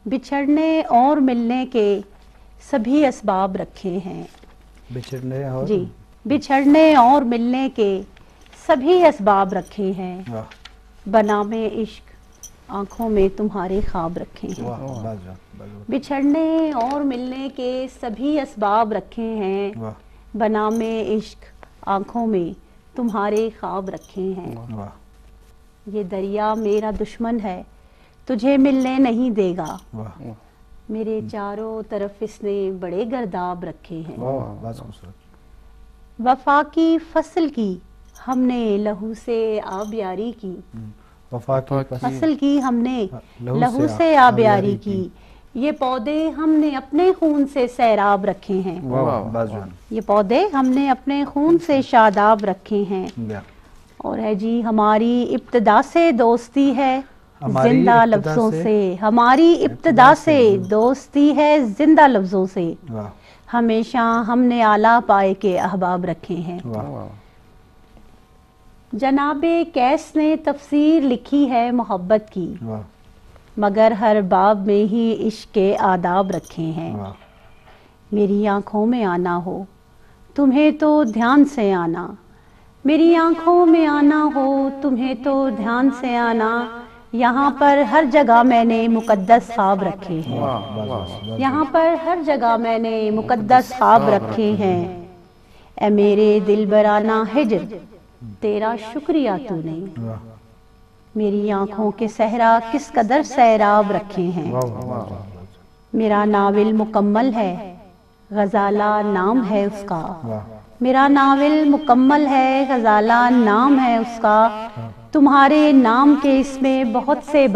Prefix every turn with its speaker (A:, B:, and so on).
A: बिछड़ने और मिलने के सभी असबाब रखे हैं।
B: बिछड़ने और
A: जी, बिछड़ने और मिलने के सभी असबाब रखे हैं। बनामे इश्क आंखों में तुम्हारे ख्वाब रखे हैं। बिछड़ने और मिलने के सभी असबाब रखे हैं। बनामे इश्क आंखों में तुम्हारे ख्वाब रखे हैं। ये दरिया मेरा दुश्मन है, तुझे मिलने नहीं देगा। मेरे चारों तरफ इसने बड़े गर्दाब रखे हैं। वफा की फसल की हमने लहू से आबियारी की।
B: वफा की
A: फसल की हमने लहू से आबियारी की। ये पौधे हमने अपने खून से सैराब रखे हैं। ये पौधे हमने अपने खून से शादाब रखे हैं। और है जी हमारी इब्तिदा से दोस्ती है जिंदा लफ्जों से। हमारी इब्तिदा से दोस्ती है जिंदा लफ्जों से। हमेशा हमने आला पाए के अहबाब रखे हैं। जनाबे कैस ने तफसीर लिखी है मोहब्बत की, मगर हर बाब में ही इश्क के आदाब रखे हैं। मेरी आंखों में आना हो तुम्हें तो ध्यान से आना। मेरी आंखों में आना हो तुम्हें तो ध्यान से आना। यहाँ पर हर जगह मैंने मुकद्दस ख्वाब रखे हैं। यहाँ पर हर जगह मैंने मुकद्दस ख्वाब रखे हैं। ए मेरे दिल बराना हिज्र तेरा शुक्रिया तूने। मेरी आंखों के सहरा किस कदर सैराब रखे हैं। मेरा नाविल मुकम्मल है गजाला नाम है उसका। मेरा नाविल मुकम्मल है गजाला नाम है उसका। तुम्हारे नाम के इसमें बहुत से